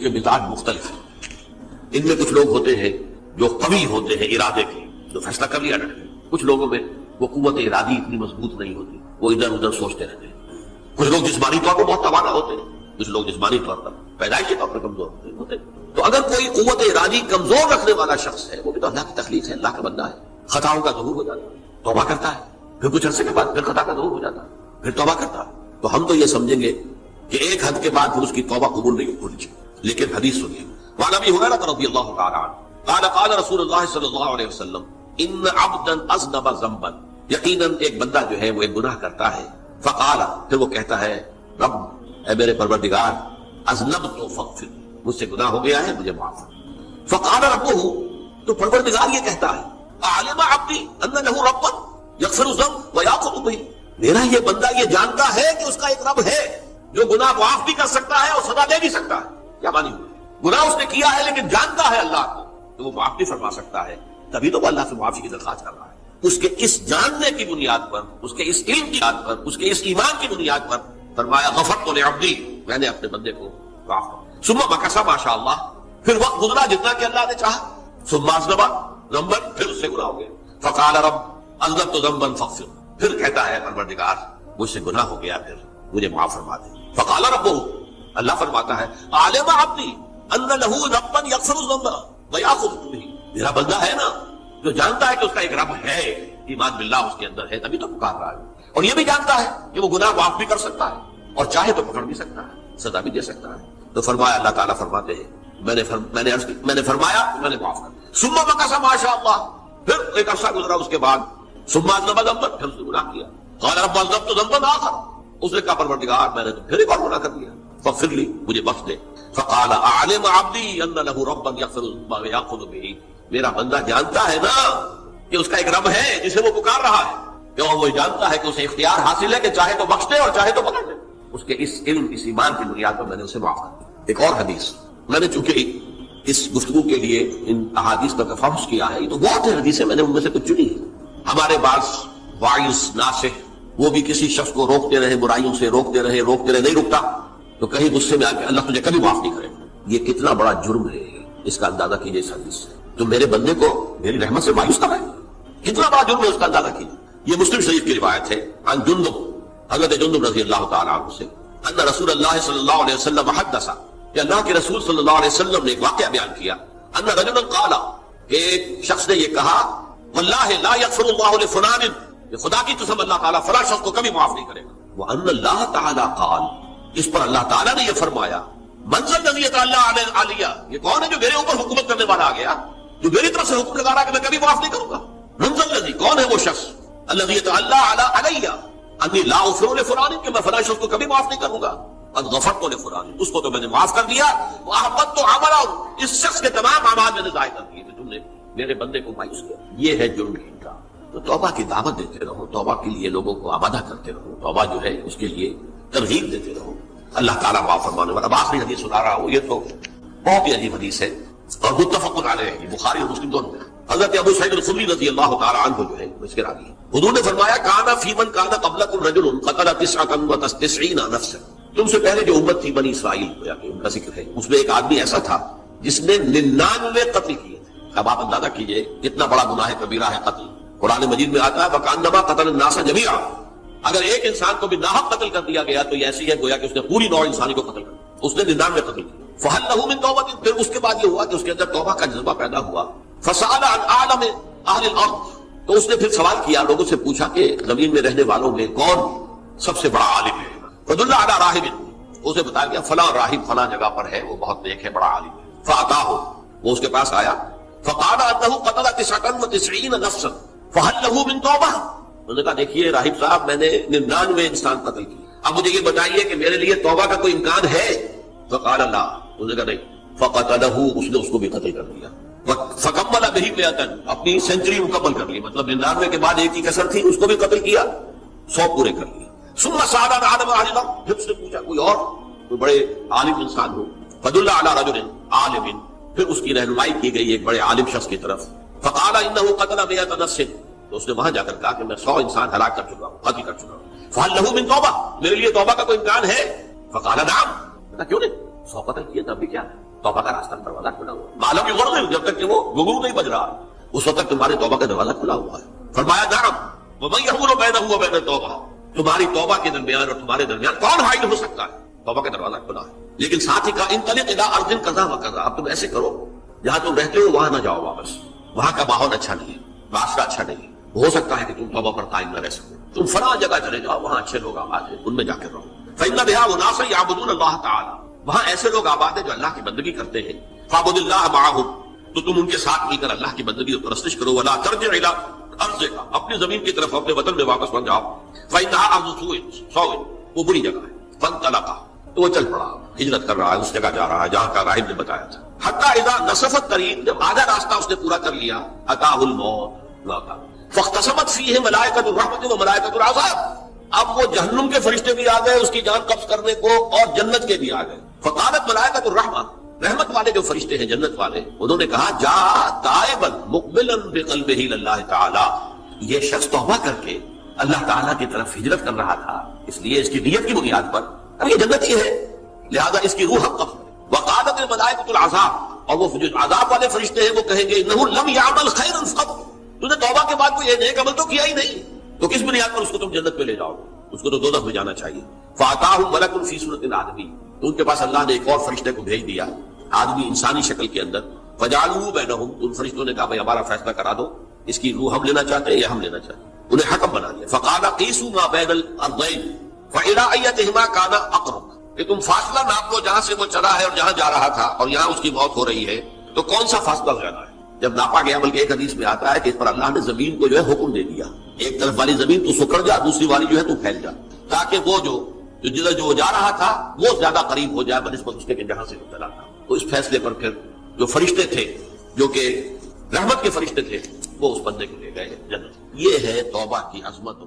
کے مزاج مختلف ہیں۔ ان میں کچھ لوگ ہوتے ہیں جو قوی ہوتے ہیں ارادے کے، جو فیصلہ کر لیا ڈٹ گئے۔ کچھ لوگوں میں وہ قوت ارادی اتنی مضبوط نہیں ہوتی، وہ ادھر ادھر سوچتے رہتے ہیں۔ کچھ لوگ جسمانی طور پر بہت توانا ہوتے ہیں، کچھ لوگ جسمانی طور پر پیدائشی طور پر کمزور ہوتے ہیں۔ تو اگر کوئی قوت ارادی کمزور رکھنے والا شخص ہے، وہ بھی تو اللہ کی تخلیق ہے، اللہ کا بندہ ہے، خطاؤں کا ظہور ہو جاتا ہے، توبہ کرتا ہے، پھر کچھ عرصے کے بعد پھر خطا کا ظہور ہو جاتا ہے، پھر توبہ کرتا ہے، تو ہم تو یہ سمجھیں گے کہ ایک حد کے بعد پھر اس کی توبہ قبول نہیں ہونی چاہیے۔ لیکن حدیث سنیے، وعن ابی ہریرہ رضی اللہ تعالی عنہ قال قال رسول اللہ صلی اللہ علیہ وسلم ان عبدا اذنب ذنبا، یقیناً ایک بندہ جو ہے وہ ایک گناہ کرتا ہے، فقال، پھر وہ کہتا ہے رب، اے میرے پروردگار، اذنبت فاغفر، مجھ سے گناہ ہو گیا ہے، مجھے معاف کر۔ فقال ربہ، تو پروردگار یہ کہتا ہے اعلم عبدی ان لہ ربا یغفر الذنب ویأخذ بہ، میرا یہ بندہ یہ جانتا ہے کہ اس کا ایک رب ہے جو گناہ معاف بھی کر سکتا ہے اور سزا دے بھی سکتا ہے۔ کیا مانی ہوئی؟ گناہ اس نے کیا ہے لیکن جانتا ہے اللہ کو تو وہ معاف بھی فرما سکتا ہے، تبھی تو وہ اللہ سے معافی کی درخواست کر رہا ہے۔ اس کے اس جاننے کی بنیاد پر، اس کے اس علم کی بنیاد پر، اس کے اس ایمان کی بنیاد پر فرمایا غفرت لعبدی، میں نے اپنے بندے کو معاف کر۔ ثم مکث ماشاء اللہ، پھر وقت گزرا جتنا کہ اللہ نے چاہا، ثم اذنب ذنبا، پھر اس سے گناہ ہو گیا، فقال رب اذنبت ذنبا فاغفر، پھر کہتا ہے پروردگار مجھ سے گناہ ہو گیا، پھر مجھے معاف فرما دے۔ فقال رب، اللہ فرماتا ہے عالم عبدی ان لہ ربا یغفر الذنب ویأخذ بہ، میرا بندہ ہے نا جو جانتا ہے کہ اس کا ایک رب ہے، ایمان باللہ اس کے اندر ہے، تبھی تو پکار رہا ہے، اور یہ بھی جانتا ہے کہ وہ گناہ معاف بھی کر سکتا ہے اور چاہے تو پکڑ بھی سکتا ہے، سزا بھی دے سکتا ہے۔ تو فرمایا، اللہ تعالیٰ فرماتے ہیں میں نے فرمایا، میں نے معاف کر دیا۔ ثم مکث ماشاء اللہ، پھر ایک عرصہ گزرا اس کے بعد، ثم اذنب ذنبا، پھر اس نے گناہ کیا، قال رب اذنبت ذنبا آخر، اس نے کہا پروردگار میں نے تو پھر ایک اور گناہ کر دیا، فاغفر لی، مجھے بخش دے۔ فقال اعلم عبدی ان لہ ربا یغفر الذنب ویأخذ بہ، میرا بندہ جانتا ہے نا کہ اس کا ایک رب ہے جسے وہ پکار رہا ہے، کیوں وہ جانتا ہے کہ اسے اختیار حاصل ہے کہ چاہے تو بخش دے اور چاہے تو پکڑ دے۔ اس کے اس علم، اس ایمان کی بنیاد پر میں نے اسے معاف کر دیا۔ ایک اور حدیث، میں نے چونکہ اس گفتگو کے لیے ان احادیث کا تفحص کیا ہے، یہ تو بہت ہے حدیثیں، میں نے ان میں سے کچھ چنی ہے۔ ہمارے بعض واعظ ناصح وہ بھی کسی شخص کو روکتے رہے، برائیوں سے روکتے رہے، نہیں رکتا، تو کہیں غصے میں آ کے اللہ تجھے کبھی معاف نہیں کرے گا۔ یہ کتنا بڑا جرم ہے، اس کا اندازہ کیجئے اس حدیث سے۔ تو میرے بندے کو میری رحمت سے مایوس کر رہا ہے، کتنا بڑا جرم ہے، اس کا اندازہ کیجئے۔ یہ مسلم شریف کی روایت ہے، عن جندب، حضرت جندب رضی اللہ تعالیٰ عنہ سے، ان رسول اللہ صلی اللہ علیہ وسلم حدث، کہ اللہ کے رسول صلی اللہ علیہ وسلم نے ایک واقعہ بیان کیا، ان رجلا قال، کہ ایک شخص نے یہ کہا، واللہ لا یغفر اللہ لفلان، کہ خدا کی قسم اللہ تعالیٰ فلاں شخص کو کبھی معاف نہیں کرے گا۔ وان اللہ تعالیٰ قال، اس پر اللہ تعالیٰ نے یہ فرمایا، منزل الذی یتعالی علیہ، یہ کون ہے جو میرے اوپر حکومت کرنے والا آ گیا، جو میری طرف سے حکم لگا رہا ہے کہ میں کبھی معاف نہیں کروں گا۔ منزل الذی، کون ہے وہ شخص، الذی یتعالی علیہ انی لا اغفر لفلان، کہ میں فلاں شخص کو کبھی معاف نہیں کروں گا، قد غفرت لفلان، اس کو تو میں نے معاف کر دیا، واحبطت عملہ، اس شخص کے تمام اعمال میں نے ضائع کر دیے، تم نے میرے بندے کو مایوس کیا۔ یہ ہے جرم کا۔ تو توبہ کی دعوت دیتے رہو، توبہ کے لیے لوگوں کو آمادہ کرتے رہو، توبہ جو ہے اس کے لیے ترغیب دیتے رہو، اللہ تعالیٰ معاف فرمانے والا۔ اب آخری حدیث سنا رہا ہوں، یہ تو بہت ہی عجیب حدیث ہے اور متفق علیہ ہے، بخاری اور مسلم دونوں میں۔ حضرت ابو سعید الخدری رضی اللہ تعالیٰ عنہ جو ہے اس کے راوی ہیں، حضور نے فرمایا، کانا فی من کانا قبلکم رجل قتل 99 نفسا، تم سے پہلے جو امت تھی بنی اسرائیل، کہ ان کا ذکر ہے، اس میں ایک آدمی ایسا تھا جس نے 99 قتل کیے تھے۔ اب آپ اندازہ کیجئے کتنا بڑا گناہ کبیرہ ہے قتل۔ قرآن مجید میں آتا ہے فَكَأَنَّمَا قَتَلَ النَّاسَ جَمِيعًا، اگر ایک انسان کو بھی ناحق قتل کر دیا گیا تو یہ ایسی ہے گویا کہ اس نے پوری نوع انسانی کو قتل کر، اس نے 99 قتل کیا۔ فَهَلْ لَهُ مِن تَوْبَةٍ، پھر اس کے بعد یہ ہوا کہ اس کے اندر توبہ کا جذبہ پیدا ہوا۔ فَسَأَلَ عَنْ أَعْلَمِ أَهْلِ الْأَرْضِ، تو اس نے پھر سوال کیا، لوگوں سے پوچھا کہ زمین میں رہنے والوں میں کون سب سے بڑا عالم ہے۔ فَدُلَّ عَلَىٰ رَاهِبٍ، اسے بتایا گیا فلاں راہب فلاں جگہ پر ہے، وہ بہت نیک ہے، بڑا عالم ہے۔ فَأَتَاهُ، وہ اس کے پاس آیا، فَقَالَ أَنَّهُ قَتَلَ 99 نَفْسًا فَهَلْ لَهُ مِن تَوْبَةٍ، انہوں نے کہا دیکھیے راہب صاحب، میں نے 99 انسان قتل کیے، اب مجھے یہ بتائیے کہ میرے لیے توبہ کا کوئی امکان ہے؟ فقال لا، انہوں نے کہا نہیں۔ فقتلہ، اس نے اس کو بھی قتل کر دیا۔ فکمل بہ 100، اپنی سینچری مکمل کر لی، مطلب 99 کے بعد ایک ہی کسر تھی، اس کو بھی قتل کیا، 100 پورے کر لیے۔ ثم سأل عن عالم أهل الأرض، پھر اس نے پوچھا کوئی اور کوئی بڑے عالم انسان ہو۔ فدل على رجل عالم، پھر اس کی رہنمائی کی گئی ایک بڑے عالم شخص کی طرف۔ فقال انه قتل 100 نفس، تو اس نے وہاں جا کر کہا کہ میں 100 انسان ہلاک کر چکا ہوں، قتل کر چکا ہوں۔ فهل له من توبہ، میرے لیے توبہ کا کوئی امکان ہے؟ فقال نعم، کیوں نہیں، 100 قتل کیے تب بھی کیا ہے، توبہ کا راستہ دروازہ کھلا ہوا ہے، معلوم یغرغر، جب تک کہ وہ گھنگرو نہیں بج رہا اس وقت تک تمہاری توبہ کا دروازہ کھلا ہوا ہے۔ فرمایا نعم ومن یحول بینہ وبین التوبہ، تمہاری توبہ کے درمیان اور تمہارے درمیان کون حائل ہو سکتا ہے؟ توبہ کا دروازہ کھلا ہے۔ لیکن ساتھ ہی کہا انطلق الی ارض کذا وکذا، اب تم ایسے کرو جہاں تم رہتے ہو وہاں نہ جاؤ واپس، وہاں کا ماحول اچھا نہیں ہے، معاشرہ اچھا نہیں ہے، ہو سکتا ہے کہ تم توبہ پر قائم نہ رہ سکو، تم فلاں جگہ چلے جاؤ وہاں اچھے لوگ آباد ہیں، ان میں جا کے رہو۔ فإن بها أناسا يعبدون الله تعالی، وہاں ایسے لوگ آباد ہیں جو اللہ کی بندگی کرتے ہیں، فاعبد اللہ معهم، تو تم ان کے ساتھ مل کر اللہ کی بندگی اور پرستش کرو، ولا ترجع الى ارضک، اپنی زمین کی طرف اپنے وطن میں واپس مت جاؤ، فإنها ارض سوء، وہ بری جگہ ہے۔ فانطلق، تو وہ چل پڑا، ہجرت کر رہا ہے، اس جگہ جا رہا ہے جہاں کا راہب نے بتایا تھا۔ حتی اذا نصف الطریق، جب آدھا راستہ اس نے پورا کر لیا، اتاہ الموت، موت آ گئی۔ فاختصمت فیہ ملائکۃ الرحمۃ و ملائکۃ العذاب، اب وہ جہنم کے فرشتے بھی آ گئے اس کی جان قبض کرنے کو، اور جنت کے بھی آ گئے۔ فقالت ملائکۃ الرحمہ، رحمت والے جو فرشتے ہیں جنت والے، انہوں نے کہا جا تائبا مقبلا بقلبہ اللہ تعالی، یہ شخص توبہ کر کے اللہ تعالیٰ کی طرف ہجرت کر رہا تھا، اس لیے اس کی نیت کی بنیاد پر اب یہ جنت ہی ہے، لہذا اس کی روح قبض۔ وقالت الملائکۃ العذاب، اور وہ جو عذاب والے فرشتے ہیں وہ کہیں گے انہ لم یعمل خیرا قط، تو نے توبہ کے بعد کوئی یہ نیک عمل تو کیا ہی نہیں، تو کس بنیاد پر اس کو تم جنت پہ لے جاؤ گے؟ اس کو تو دوزخ میں جانا چاہیے۔ فاتاہ ملک فی صورت الآدمی، تو ان کے پاس اللہ نے ایک اور فرشتے کو بھیج دیا آدمی انسانی شکل کے اندر۔ فجعلوا بینہم، تو ان فرشتوں نے کہا بھائی ہمارا فیصلہ کرا دو، اس کی روح ہم لینا چاہتے ہیں یا ہم لینا چاہتے ہیں، انہیں حکم بنا دیا۔ فقال قیسوا ما بین الارضین فإلی ایتہما کان اقرب، کہ تم فاصلہ ناپ لو جہاں سے وہ چلا ہے اور جہاں جا رہا تھا، اور یہاں اس کی موت ہو رہی ہے، تو کون سا فاصلہ زیادہ ہے؟ جب ناپا گیا، بلکہ ایک حدیث میں آتا ہے کہ اس پر اللہ نے زمین کو جو ہے حکم دے دیا، ایک طرف والی زمین تو سکڑ جا، دوسری والی جو ہے تو پھیل جا، تاکہ وہ جو جدھر جو جا رہا تھا وہ زیادہ قریب ہو جائے بنسبت اس کے کہ جہاں سے وہ چلا تھا۔ تو اس فیصلے پر پھر جو فرشتے تھے جو کہ رحمت کے فرشتے تھے وہ اس بندے کو لے گئے جنت۔ یہ ہے توبہ کی عظمت۔